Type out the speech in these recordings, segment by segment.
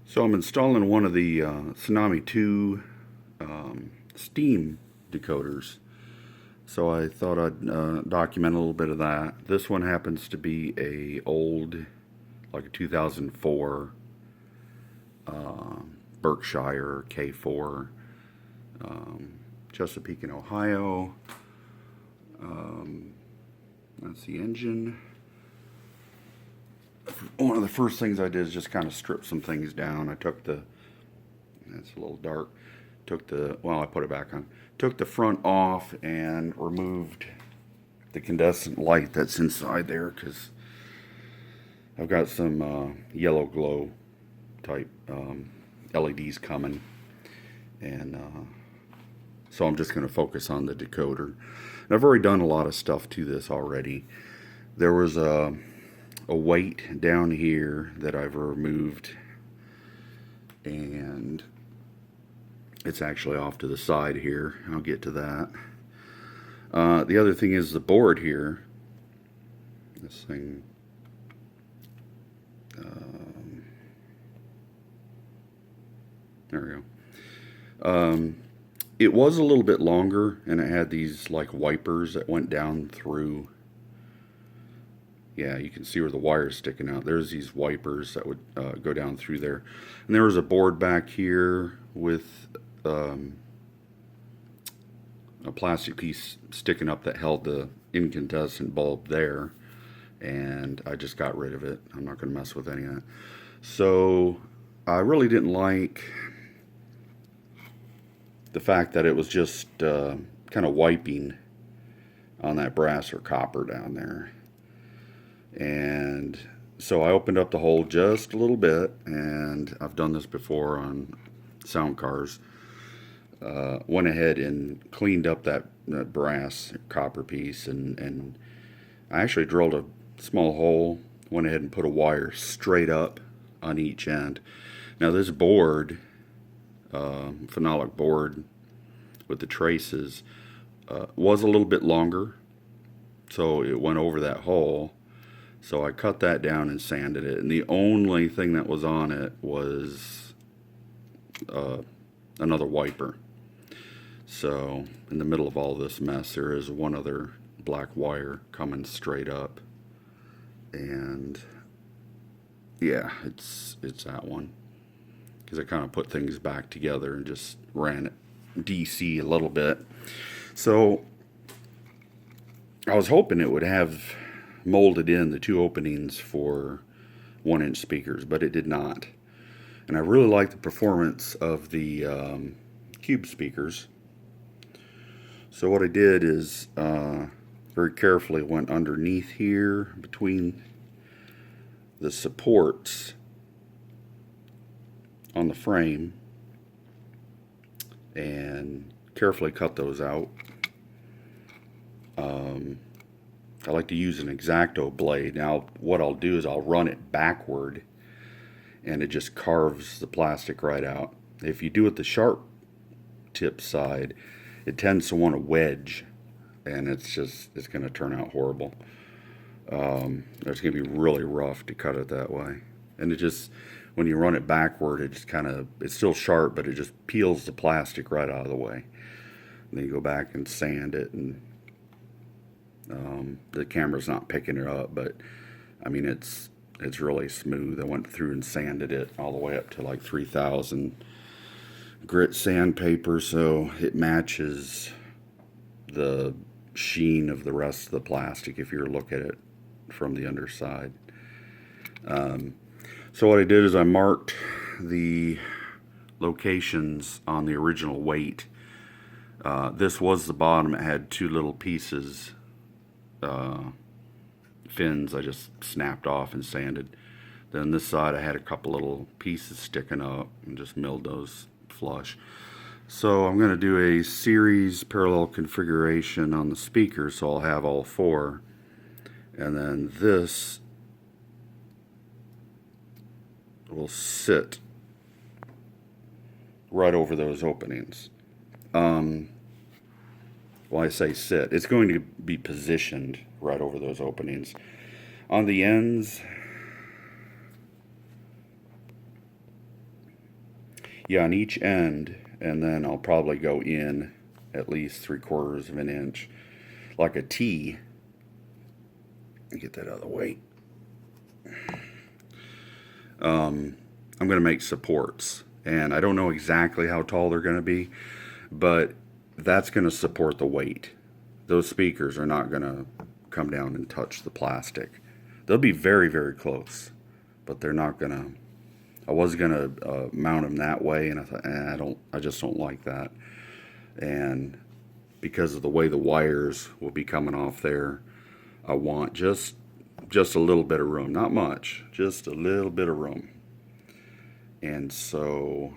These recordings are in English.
So I'm installing one of the Tsunami 2 Steam decoders. So I thought I'd document a little bit of that. This one happens to be a old, like a 2004 Berkshire K4, Chesapeake in Ohio. That's the engine. One of the first things I did is just kind of strip some things down. I took the, it's a little dark, I put it back on. Took the front off and removed the incandescent light that's inside there because I've got some yellow glow type LEDs coming. And so I'm just going to focus on the decoder. And I've already done a lot of stuff to this already. There was a weight down here that I've removed, and it's actually off to the side here. I'll get to that. The other thing is the board here. This thing, there we go. It was a little bit longer, and it had these like wipers that went down through. Yeah, you can see where the wire's sticking out. There's these wipers that would go down through there. And there was a board back here with a plastic piece sticking up that held the incandescent bulb there. And I just got rid of it. I'm not going to mess with any of that. So I really didn't like the fact that it was just kind of wiping on that brass or copper down there. And so I opened up the hole just a little bit, and I've done this before on sound cars. Went ahead and cleaned up that brass copper piece, and I actually drilled a small hole, went ahead and put a wire straight up on each end. Now this board, phenolic board with the traces, was a little bit longer, so it went over that hole. So I cut that down and sanded it, and the only thing that was on it was another wiper. So in the middle of all this mess, there is one other black wire coming straight up, and yeah, it's that one, because I kind of put things back together and just ran it DC a little bit. So I was hoping it would have molded in the two openings for 1-inch speakers, but it did not. And I really like the performance of the cube speakers. So what I did is very carefully went underneath here between the supports on the frame and carefully cut those out. I like to use an X-Acto blade. Now what I'll do is I'll run it backward, and it just carves the plastic right out. If you do it the sharp tip side, it tends to want to wedge, and it's going to turn out horrible. It's going to be really rough to cut it that way. And it just, when you run it backward, it just kind of, it's still sharp, but it just peels the plastic right out of the way. And then you go back and sand it, and the camera's not picking it up, but I mean it's really smooth. I went through and sanded it all the way up to like 3000 grit sandpaper, so it matches the sheen of the rest of the plastic if you look at it from the underside. So what I did is I marked the locations on the original weight. This was the bottom. It had two little pieces, fins I just snapped off and sanded. Then this side I had a couple little pieces sticking up and just milled those flush. So I'm going to do a series parallel configuration on the speaker, so I'll have all four, and then this will sit right over those openings. Well, I say sit, it's going to be positioned right over those openings. On the ends, Yeah, on each end, and then I'll probably go in at least 3/4 of an inch, like a T. Get that out of the way. I'm going to make supports, and I don't know exactly how tall they're going to be, but that's going to support the weight. Those speakers are not going to come down and touch the plastic. They'll be very, very close, but they're not going to. I was going to mount them that way, and I thought, I just don't like that. And because of the way the wires will be coming off there, I want just a little bit of room, not much, just a little bit of room. And so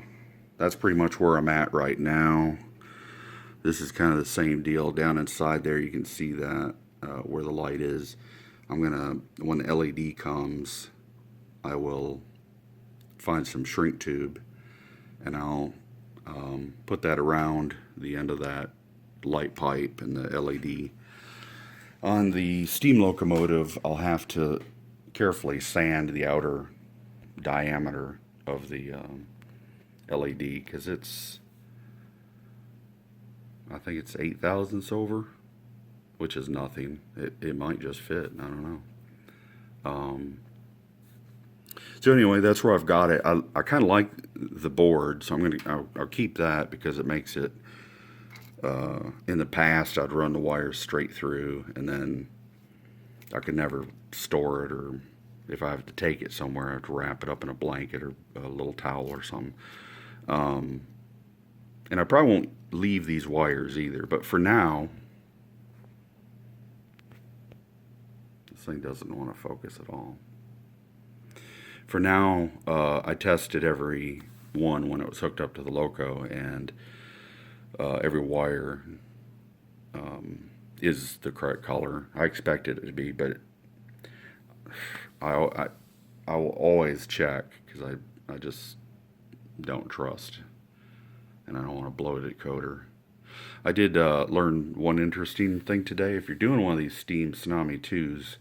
that's pretty much where I'm at right now. This is kind of the same deal down inside there. You can see that where the light is. I'm gonna, when the LED comes, I will find some shrink tube, and I'll put that around the end of that light pipe and the LED. On the steam locomotive, I'll have to carefully sand the outer diameter of the LED, because I think it's 8 thousandths over, which is nothing. It might just fit, I don't know. So anyway, that's where I've got it. I kind of like the board, so I'll keep that, because it makes it, in the past I'd run the wires straight through, and then I could never store it, or if I have to take it somewhere, I have to wrap it up in a blanket or a little towel or something. And I probably won't leave these wires either, but for now, this thing doesn't want to focus at all. For now, I tested every one when it was hooked up to the Loco, and every wire is the correct color. I expected it to be, but I will always check, because I just don't trust, and I don't want to blow the decoder. I did learn one interesting thing today. If you're doing one of these Steam Tsunami 2s,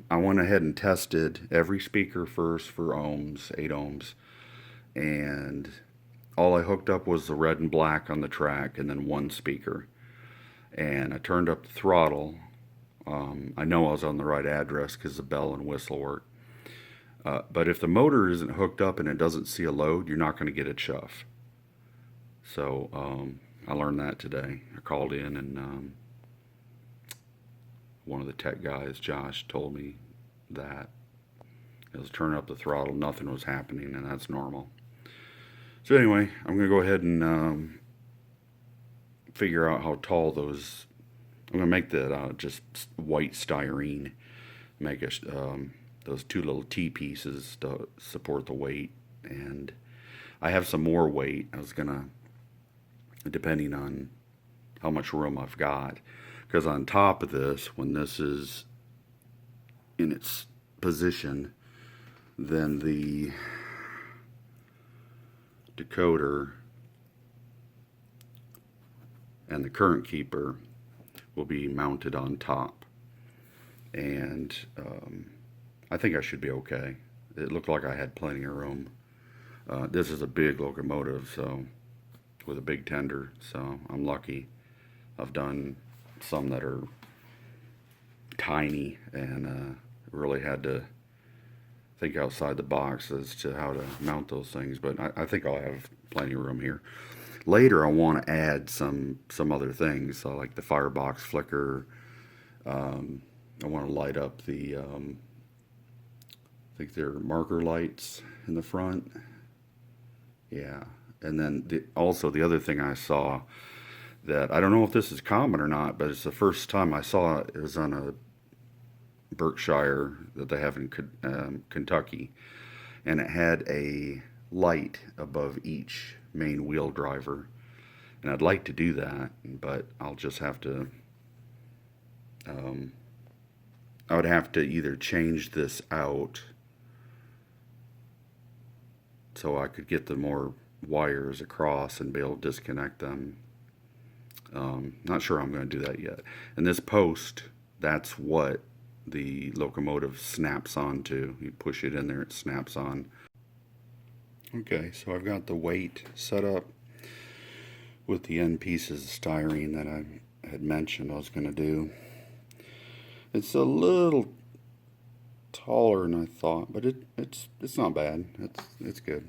I went ahead and tested every speaker first for ohms, 8 ohms, and all I hooked up was the red and black on the track, and then one speaker. And I turned up the throttle. I know I was on the right address because the bell and whistle work. But if the motor isn't hooked up and it doesn't see a load, you're not going to get a chuff. So I learned that today. I called in, and one of the tech guys, Josh, told me that I was turning up the throttle, nothing was happening, and that's normal. So anyway, I'm going to go ahead and figure out how tall those. I'm going to make that just white styrene. Make those two little T-pieces to support the weight. And I have some more weight. I was going to, depending on how much room I've got. Because on top of this, when this is in its position, then the decoder and the current keeper will be mounted on top, and I think I should be okay. It looked like I had plenty of room. This is a big locomotive, so with a big tender, so I'm lucky. I've done some that are tiny, and really had to think outside the box as to how to mount those things, but I think I'll have plenty of room here. Later, I want to add some other things, so like the firebox flicker. I want to light up the, I think they're marker lights in the front. Yeah, and then also the other thing I saw that I don't know if this is common or not, but it's the first time I saw it. It was on a Berkshire that they have in Kentucky, and it had a light above each main wheel driver, and I'd like to do that, but I'll just have to I would have to either change this out so I could get the more wires across and be able to disconnect them. Not sure I'm going to do that yet. And this post, that's what the locomotive snaps onto. You push it in there, it snaps on. Okay, so I've got the weight set up with the end pieces of styrene that I had mentioned I was going to do. It's a little taller than I thought, but it's not bad. It's good.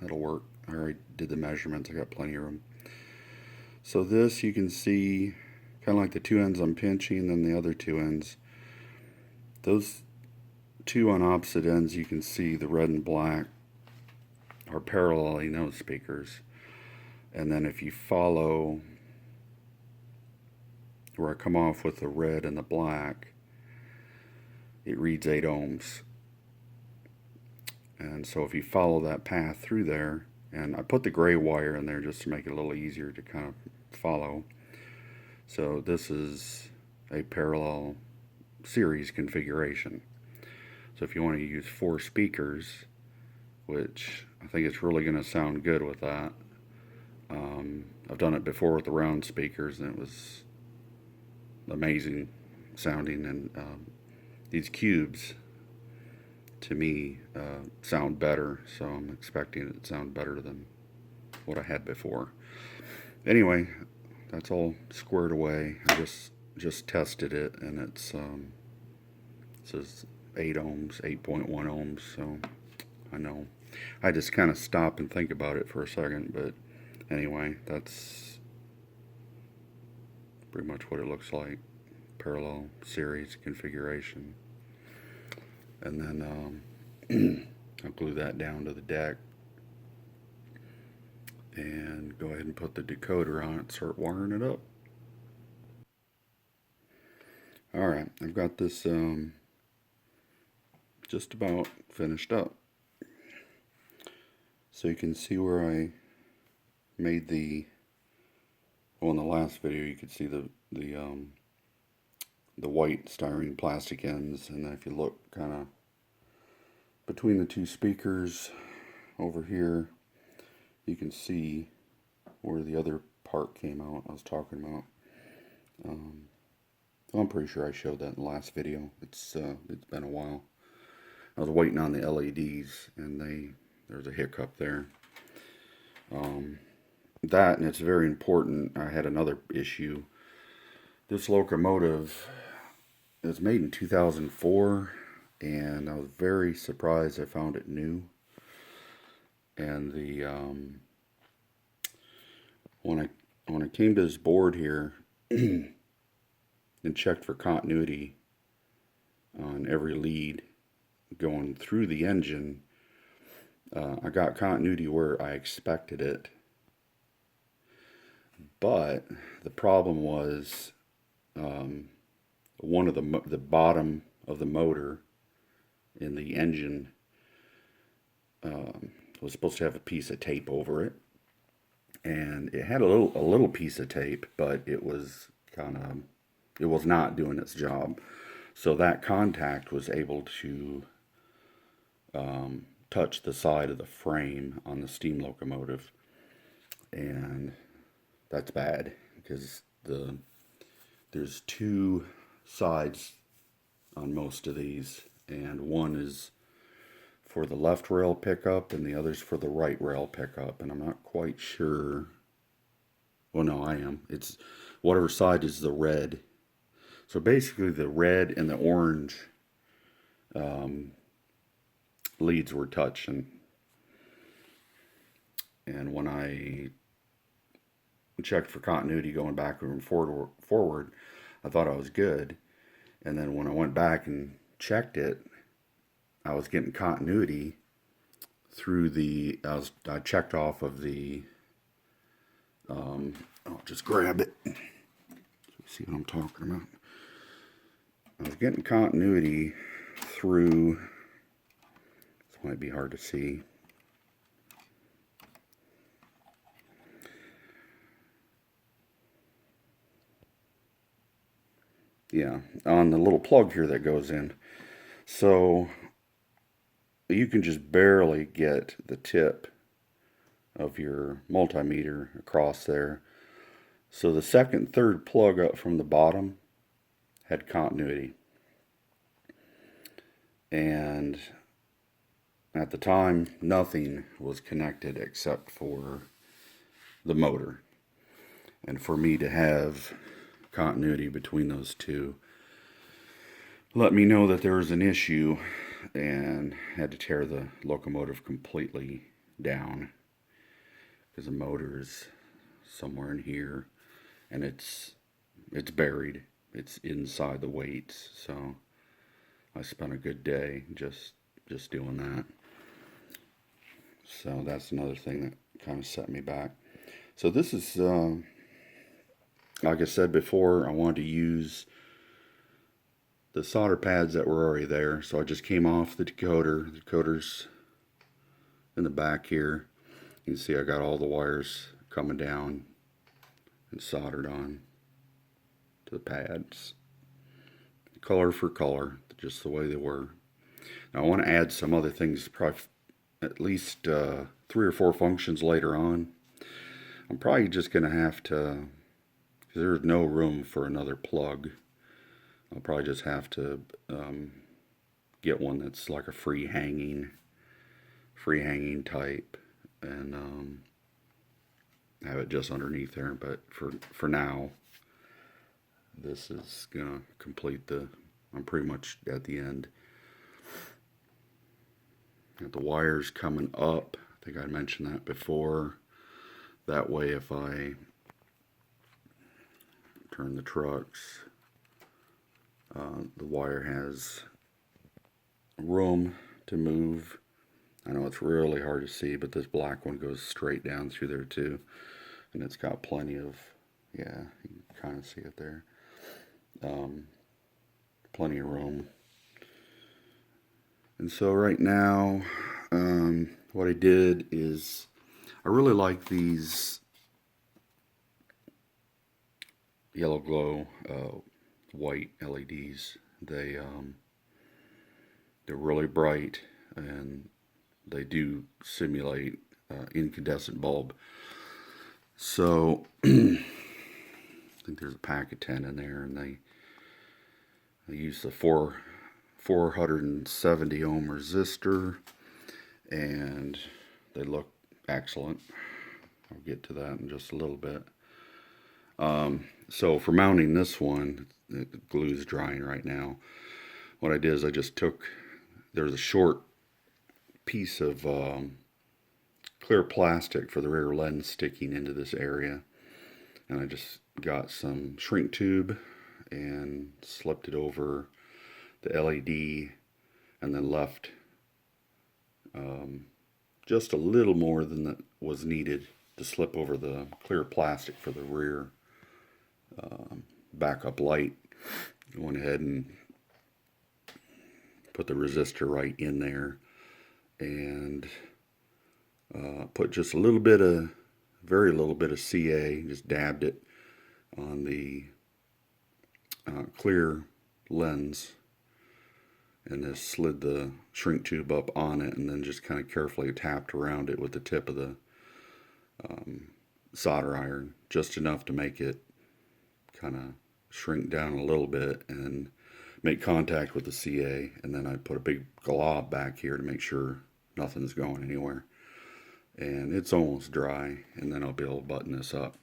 That'll work. I already did the measurements. I got plenty of room. So this you can see kind of like the two ends I'm pinching, then the other two ends. Those two on opposite ends, you can see the red and black are paralleling those speakers. And then if you follow where I come off with the red and the black, it reads 8 ohms. And so if you follow that path through there, and I put the gray wire in there just to make it a little easier to kind of follow. So this is a parallel series configuration. So if you want to use 4 speakers, which I think it's really going to sound good with that. I've done it before with the round speakers, and it was amazing sounding. And these cubes, to me, sound better, so I'm expecting it to sound better than what I had before. Anyway, that's all squared away. I just tested it, and it says 8 ohms, 8.1 ohms, so I know. I just kind of stop and think about it for a second, but anyway, that's pretty much what it looks like. Parallel series configuration. And then I'll glue that down to the deck and go ahead and put the decoder on it, start wiring it up. Alright, I've got this just about finished up. So you can see where I made well, in the last video you could see the white styrene plastic ends, and then if you look kind of between the two speakers over here, you can see where the other part came out I was talking about. I'm pretty sure I showed that in the last video. It's been a while. I was waiting on the LEDs, and there's a hiccup there. That, and it's very important, I had another issue. This locomotive is made in 2004, and I was very surprised I found it new. And when I came to this board here and checked for continuity on every lead going through the engine, I got continuity where I expected it. But the problem was one of the bottom of the motor in the engine was supposed to have a piece of tape over it, and it had a little piece of tape, but it was not doing its job. So that contact was able to touch the side of the frame on the steam locomotive, and that's bad because there's 2 sides on most of these, and one is for the left rail pickup and the other's for the right rail pickup, and I'm not quite sure. Well, no, I am. It's whatever side is the red. So basically the red and the orange leads were touching, and when I checked for continuity going backward and forward, I thought I was good. And then when I went back and checked it, I was getting continuity through I checked off of the, I'll just grab it, see what I'm talking about. I was getting continuity through, this might be hard to see. Yeah, on the little plug here that goes in. So you can just barely get the tip of your multimeter across there. So the second, third plug up from the bottom had continuity. And at the time, nothing was connected except for the motor. And for me to have continuity between those two, let me know that there was an issue, and had to tear the locomotive completely down because the motor is somewhere in here, and it's buried. It's inside the weights. So I spent a good day just doing that. So that's another thing that kind of set me back. So this is, like I said before, I wanted to use the solder pads that were already there. So I just came off the decoder. The decoder's in the back here. You can see I got all the wires coming down and soldered on to the pads. Color for color, just the way they were. Now I want to add some other things, probably at least 3 or 4 functions later on. I'm probably just going to have to, because there's no room for another plug, I'll probably just have to get one that's like a free hanging type, and have it just underneath there. But for now, this is gonna complete I'm pretty much at the end. Got the wires coming up. I think I mentioned that before. That way, if I turn the trucks, the wire has room to move. I know it's really hard to see, but this black one goes straight down through there too, and it's got plenty of, yeah, you can kind of see it there. Plenty of room. And so right now, what I did is, I really like these yellow glow white LEDs. They're really bright, and they do simulate incandescent bulb. So I think there's a pack of 10 in there, and they use the 470 ohm resistor, and they look excellent. I'll get to that in just a little bit. So for mounting this one, the glue's drying right now. What I did is I just took, there's a short piece of clear plastic for the rear lens sticking into this area, and I just got some shrink tube and slipped it over the LED, and then left just a little more than that was needed to slip over the clear plastic for the rear backup light. Went ahead and put the resistor right in there, and put just a little bit of, very little bit of CA, just dabbed it on the clear lens, and just slid the shrink tube up on it, and then just kind of carefully tapped around it with the tip of the solder iron, just enough to make it kind of shrink down a little bit and make contact with the CA. And then I put a big glob back here to make sure nothing's going anywhere. And it's almost dry, and then I'll be able to button this up.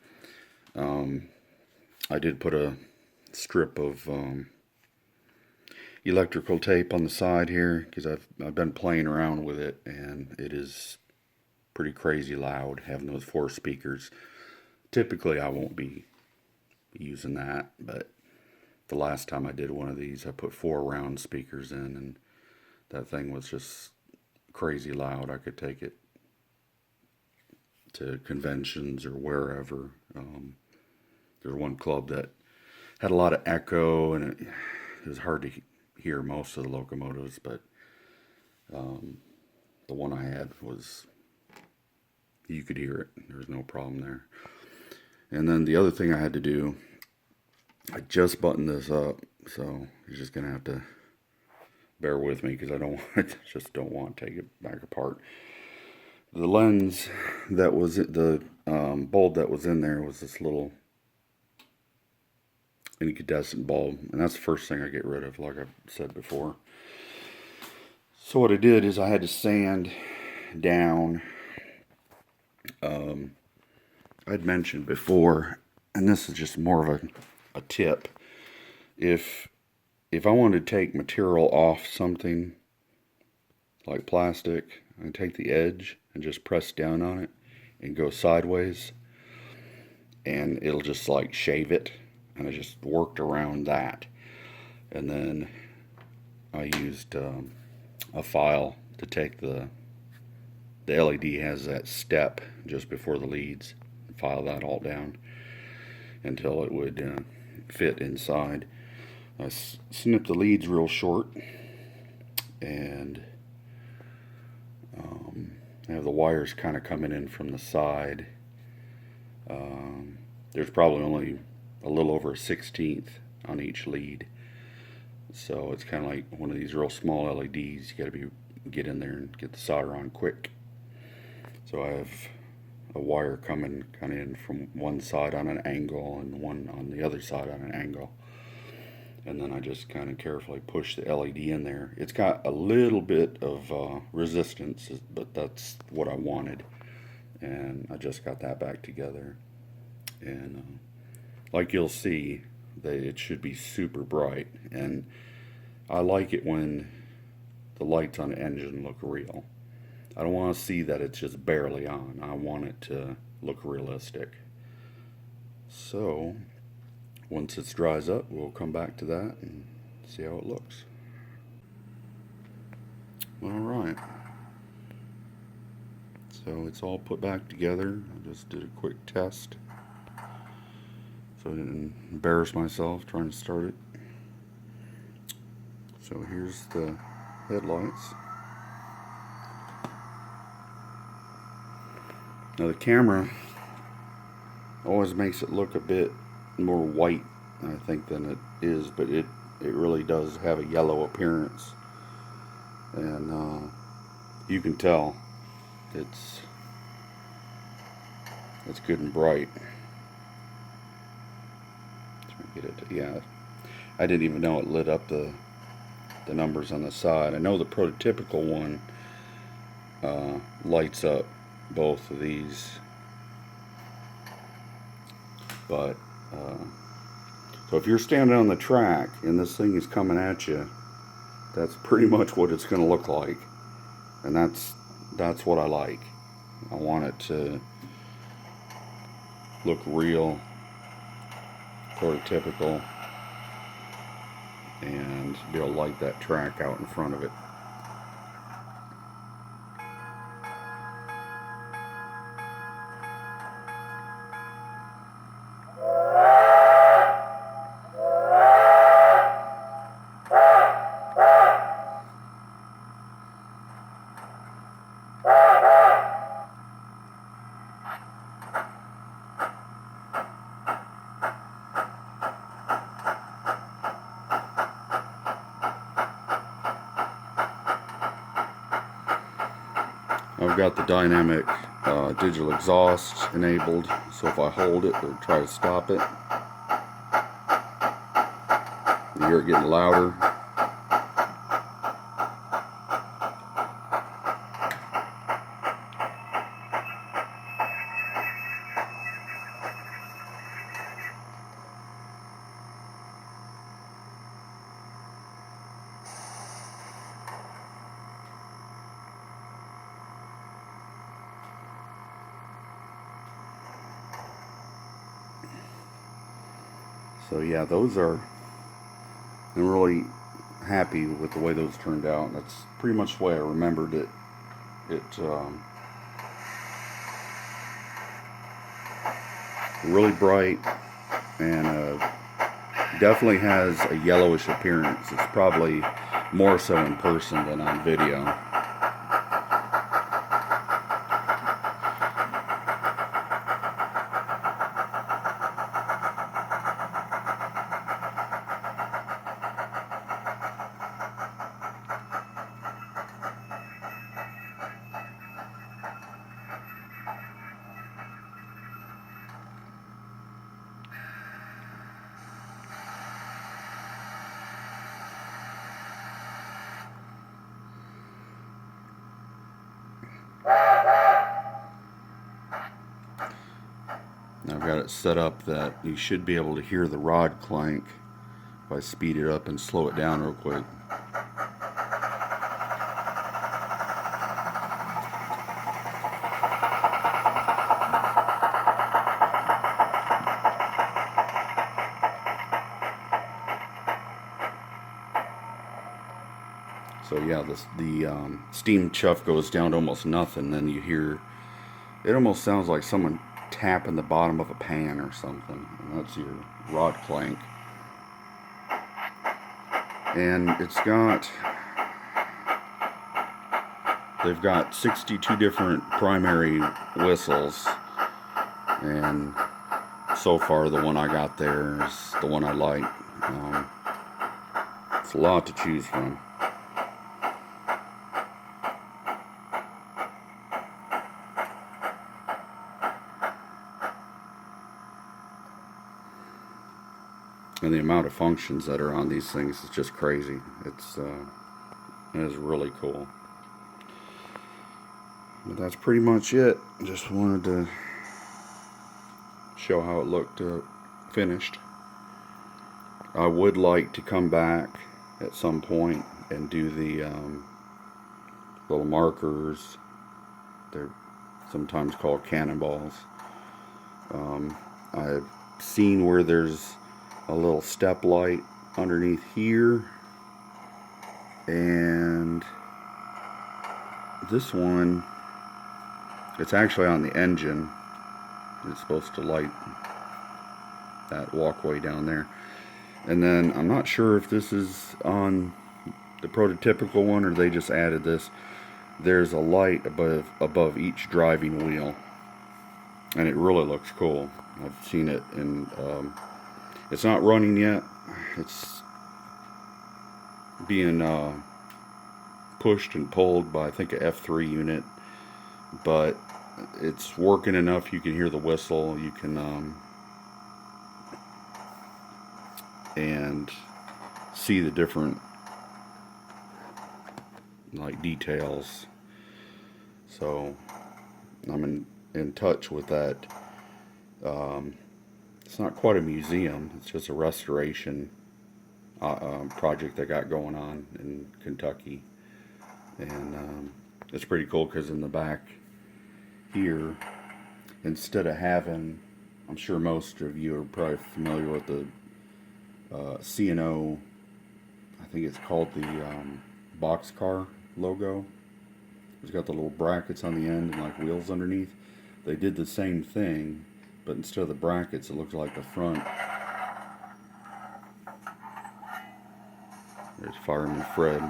I did put a strip of electrical tape on the side here, because I've been playing around with it, and it is pretty crazy loud having those 4 speakers. Typically I won't be using that, but the last time I did one of these, I put 4 round speakers in, and that thing was just crazy loud. I could take it to conventions or wherever. There's one club that had a lot of echo, and it was hard to hear most of the locomotives, but the one I had was, you could hear it. There was no problem there. And then the other thing I had to do, I just buttoned this up, so you're just gonna have to bear with me, because I just don't want to take it back apart. The lens that was, the bulb that was in there was this little incandescent bulb, and that's the first thing I get rid of, like I've said before. So what I did is I had to sand down. I'd mentioned before, and this is just more of a tip. If I want to take material off something like plastic, I take the edge and just press down on it and go sideways, and it'll just like shave it. And I just worked around that, and then I used a file to take the LED has that step just before the leads. File that all down until it would fit inside. I snipped the leads real short, and I have the wires kind of coming in from the side. There's probably only a little over a 1/16 on each lead, so it's kind of like one of these real small LEDs. You got to get in there and get the solder on quick. So I have a wire coming kind of in from one side on an angle and one on the other side on an angle, and then I just kind of carefully push the LED in there. It's got a little bit of resistance, but that's what I wanted, and I just got that back together. And like you'll see, it should be super bright, and I like it when the lights on the engine look real. I don't want to see that it's just barely on. I want it to look realistic. So once it dries up, we'll come back to that and see how it looks. Alright, so it's all put back together. I just did a quick test so I didn't embarrass myself trying to start it. So here's the headlights. Now the camera always makes it look a bit more white, I think, than it is, but it really does have a yellow appearance, and you can tell it's good and bright. Try to get it to, yeah, I didn't even know it lit up the numbers on the side. I know the prototypical one lights up both of these, but so if you're standing on the track and this thing is coming at you, that's pretty much what it's going to look like, and that's what I like. I want it to look real, prototypical, and be able to light that track out in front of it. I've got the dynamic digital exhaust enabled, so if I hold it or try to stop it, you hear it getting louder. So yeah, I'm really happy with the way those turned out. That's pretty much the way I remembered it. It really bright, and definitely has a yellowish appearance. It's probably more so in person than on video. I've got it set up that you should be able to hear the rod clank if I speed it up and slow it down real quick. So yeah, the steam chuff goes down to almost nothing. Then you hear, it almost sounds like someone tapping the bottom of a pan or something. And that's your rod clank. And they've got 62 different primary whistles. And so far the one I got there is the one I like. It's a lot to choose from. And the amount of functions that are on these things is just crazy. It is really cool. But that's pretty much it. Just wanted to show how it looked finished. I would like to come back at some point and do the little markers. They're sometimes called cannonballs. I've seen where there's a little step light underneath here, and this one, it's actually on the engine. It's supposed to light that walkway down there. And then I'm not sure if this is on the prototypical one or they just added this. There's a light above each driving wheel, and it really looks cool. I've seen it in it's not running yet. It's being pushed and pulled by, I think, a F3 unit, but it's working enough. You can hear the whistle. You can and see the different like details. So I'm in touch with that. It's not quite a museum, it's just a restoration project they got going on in Kentucky. And it's pretty cool because in the back here, instead of having, I'm sure most of you are probably familiar with the C&O, I think it's called the boxcar logo. It's got the little brackets on the end and like wheels underneath. They did the same thing, but instead of the brackets, it looks like the front. There's Fireman Fred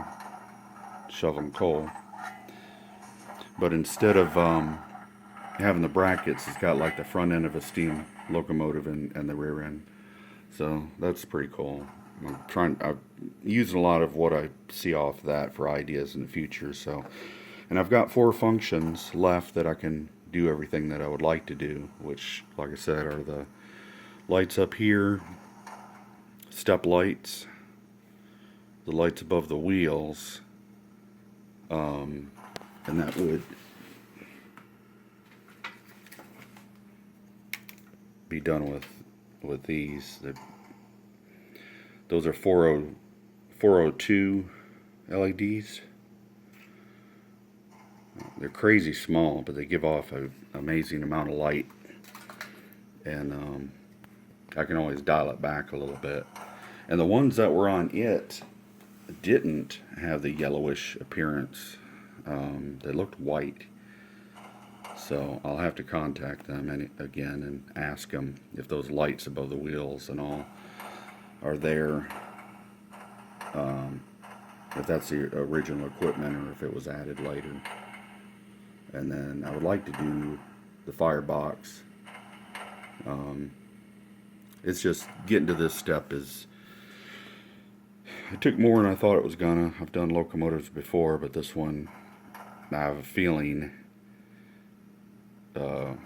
shoveling coal. But instead of having the brackets, it's got like the front end of a steam locomotive and the rear end. So that's pretty cool. I've used a lot of what I see off that for ideas in the future. So, and I've got 4 functions left that I can do everything that I would like to do, which, like I said, are the lights up here, step lights, the lights above the wheels, and that would be done with these. Those are 402 LEDs. They're crazy small, but they give off an amazing amount of light, and I can always dial it back a little bit. And the ones that were on it didn't have the yellowish appearance. They looked white. So I'll have to contact them again and ask them if those lights above the wheels and all are there, if that's the original equipment or if it was added later. And then I would like to do the firebox. It's just getting to this step it took more than I thought it was gonna. I've done locomotives before, but this one, I have a feeling, I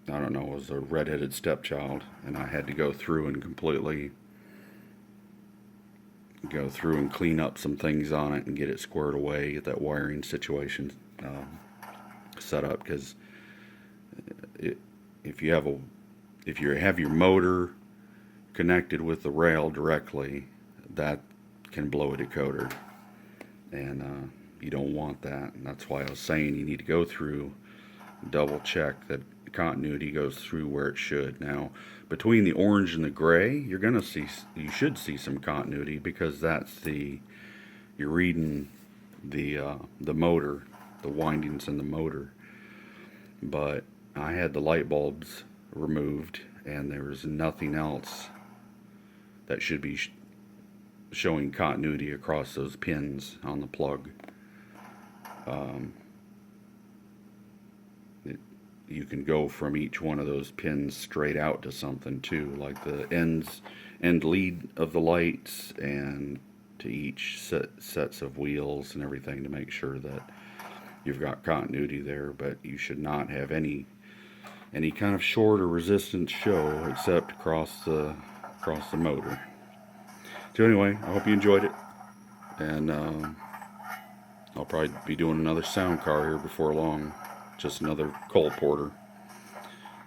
don't know, was a redheaded stepchild, and I had to go through and completely go through and clean up some things on it and get it squared away, get that wiring situation set up, because if you have your motor connected with the rail directly, that can blow a decoder, and you don't want that. And that's why I was saying you need to go through, double check that continuity goes through where it should. Now, between the orange and the gray, you should see some continuity, because you're reading the motor, the windings in the motor. But I had the light bulbs removed, and there was nothing else that should be showing continuity across those pins on the plug. You can go from each one of those pins straight out to something too, like the end lead of the lights, and to each sets of wheels and everything, to make sure that you've got continuity there. But you should not have any kind of short or resistance show except across the motor. So anyway, I hope you enjoyed it, and I'll probably be doing another sound car here before long, just another coal porter.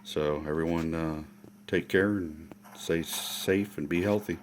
So everyone, take care and stay safe and be healthy.